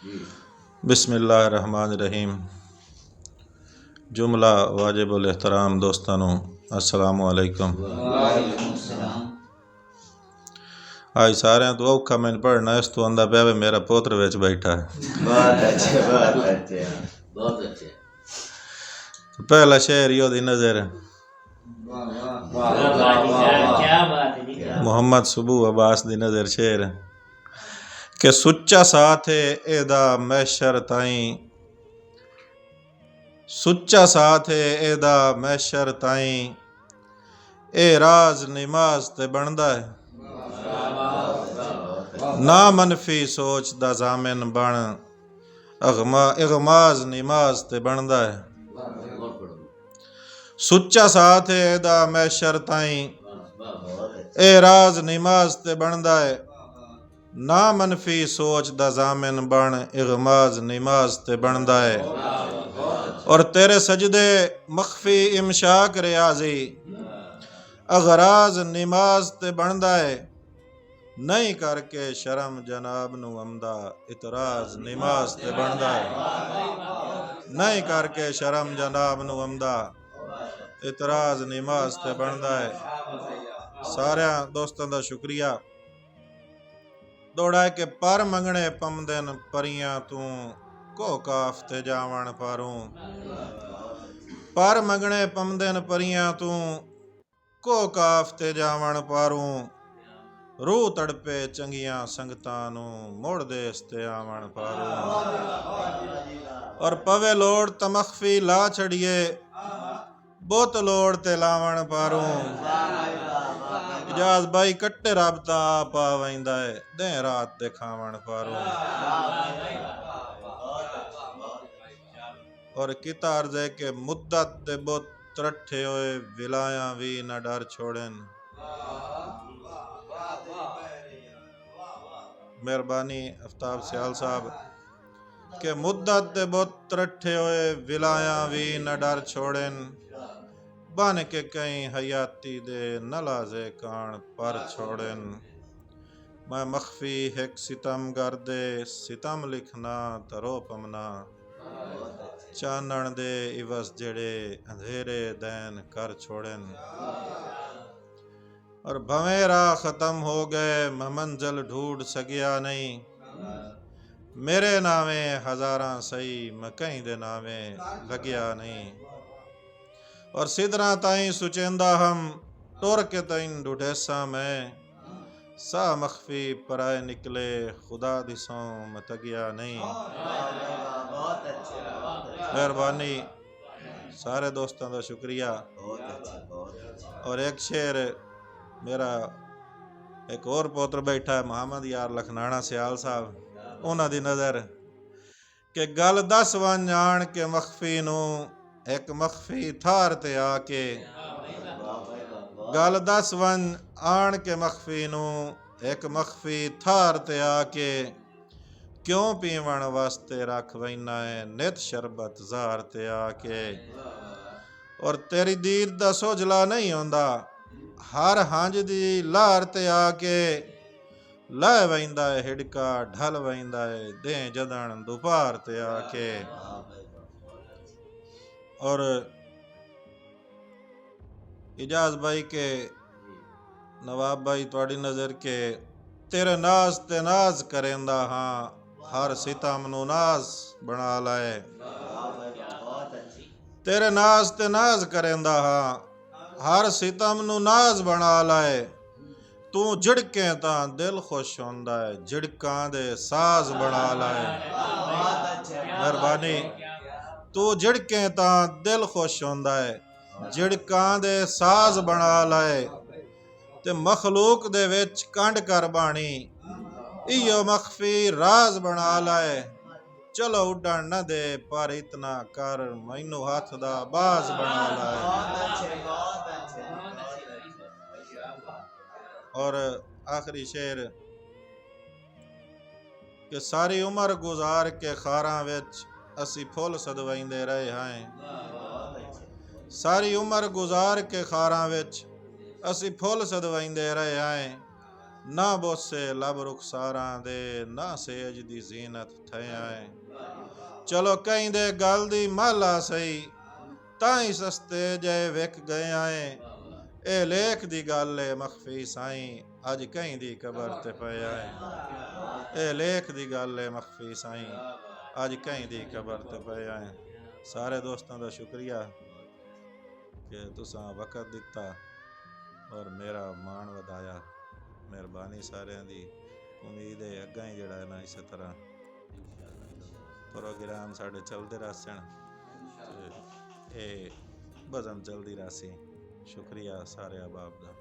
बिस्मिल्लाहिर्रहमानिर्रहीम। जुमला वाजिबुल एहतराम दोस्तानों, अस्सलामु अलैकुम। आज सारे तो औखा मैंने पढ़ना इस तो आंदा पिया मेरा पोत्र विच बैठा है। बहुत अच्छे। पहला शेर योदी नजर मोहम्मद सुबू अब्बास दी नजर शेर के सुच्चा साथ है एदा मैशर ताई, सुच्चा साथ है एदा मैशर ताई, ए राज नमाज ते बनदा है, ना मनफी सोच दा जामिन बन, इगमाज नमाज ते बनदा है। सुच्चा साथ है एदा मैशर ताई, ए राज नमाज ते बनदा है, ना मनफी सोच दा जामिन बन, इगमाज नमाज ते बनदा है। और तेरे सजदे मख्फी इमशाक रियाजी, अगराज नमाज ते बनदा है, नहीं करके शर्म जनाब नू अमदा, इतराज नमाज ते बनदा है। नहीं करके शर्म जनाब नू अमदा, इतराज नमाज ते बनदा है। सारे दोस्तों का शुक्रिया। दौड़ा के पर मंगने पमदन परियां तू, को काफ ते जावन पारूं। पर मंगने पमदन परियां तू, को काफ ते जावन पारूं। रूह तड़पे चंगियां संगतां नू, मुड़ देस ते आवन पारूं। और पवे लोड़ तमख्फी ला छड़िए, बुत लोड़ ते लावन पारूं। इजाज भाई कट्टे राबता पा वैंदा है, दे रात ते खावन पारूं। और किता अर्ज़े के मुद्दत ते बुत त्रट्ठे होए, विलाया भी न डर छोड़न। मेहरबानी आफ्ताब सियाल साहब के मुद्दत ते बुत त्रट्ठे होए, विलाया भी न डर छोड़न। बन के कई हयाती दे न लाजे कान पर छोड़न। मैं मख्फी हिक सितम गर्दे, सितम लिखना तरो पमना, चानन दे इवस जेड़े अंधेरे दैन कर छोड़न। और भवें राह खत्म हो गए, मैं मंजिल ढूंढ सकिया नहीं, मेरे नावे हजारां सही, मैं कहीं दे नावे लगिया नहीं। और सिदरा ताई सुचेंदा हम, टुर के तईन ढूढ़ेसा मैं, सा मख्फी पराए निकले, खुदा दिसों मैं तगिया नहीं। मेहरबानी सारे दोस्तों का शुक्रिया। और एक शेर मेरा एक और पुत्र बैठा है मोहम्मद यार लखनाना सियाल साहब, उन्हां दी नज़र के गल दस वन आन के मख्फी नू, एक मख्फी थार ते आके। गल दस वन आन के मख्फी नू, एक मख्फी थार ते आके, क्यों पीवन वास्ते रख वैना है, नित शरबत जार ते आके। और तेरी दीद दा सोजला नहीं होंदा, हर हंज दी लार ते आके, लै वैंदा है हिड़का ढल वैंदा है, दे जदन दोपहर ते आके। और इजाज भाई के नवाब भाई तुहाडी नजर के तेरे नाज ते नाज करेंदा हाँ, हर सितम नू नाज बना लाए। तेरे नाज ते नाज करेंदा हाँ, हर सितम नू नाज बना लाए। तू झिड़के तां दिल खुश होंदा है, झिड़कां दे साज बना लाए। मेहरबानी तू झिड़के तां दिल खुश होंदा है, झिड़कां दे साज बना लाए। ते मखलूक दे विच कंड कर बाणी, इयो मख्फी राज बना लाए। चलो उड़न न दे पर इतना कर, मैनू हथ दा बाज बना लाए। और आखिरी शेर कि सारी उम्र गुजार के खारां विच असी फुल सदवैंदे रहे हैं। सारी उम्र गुजार के खारां विच असी फुल सदवैंदे रहे हैं। ਨਾ ਬੋਸੇ ਲਬ ਰੁਖਸਾਰਾਂ ਦੇ, ਨਾ ਸੇਜ ਦੀ ਜ਼ੀਨਤ ਥਿਆ ਏ। ਚਲੋ ਕਹਿੰਦੇ ਗੱਲ ਦੀ ਮਾਲਾ ਸਹੀ, ਤਾਂ ਹੀ ਸਸਤੇ ਜੇ ਵਿਕ ਗਿਆ ਏ। ਇਹ ਲੇਖ ਦੀ ਗੱਲ ਏ ਮਖਫੀ ਸਾਈਂ, ਅੱਜ ਕਹਿੰਦੀ ਕਬਰ ਤੇ ਪਿਆ ਏ। ਇਹ ਲੇਖ ਦੀ ਗੱਲ ਏ ਮਖਫੀ ਸਾਈਂ, ਅੱਜ ਕਹਿੰਦੀ ਕਬਰ ਤੇ ਪਿਆ ਏ। ਸਾਰੇ ਦੋਸਤਾਂ ਦਾ ਸ਼ੁਕਰੀਆ ਕਿ ਤੁਸਾਂ ਵਕਤ ਦਿੱਤਾ ਔਰ ਮੇਰਾ ਮਾਣ ਵਧਾਇਆ। ਮਿਹਰਬਾਨੀ ਸਾਰਿਆਂ ਦੀ। ਉਮੀਦ ਹੈ ਅੱਗਾ ਹੀ ਜਿਹੜਾ ਹੈ ਨਾ ਇਸੇ ਤਰ੍ਹਾਂ ਪ੍ਰੋਗਰਾਮ ਸਾਡੇ ਚੱਲਦੇ ਰਹਿਣ ਤੇ ਇਹ ਬਜ਼ਮ ਚਲਦੀ ਰਹੀ। ਸ਼ੁਕਰੀਆ ਸਾਰੇ ਅਹਿਬਾਬ ਦਾ।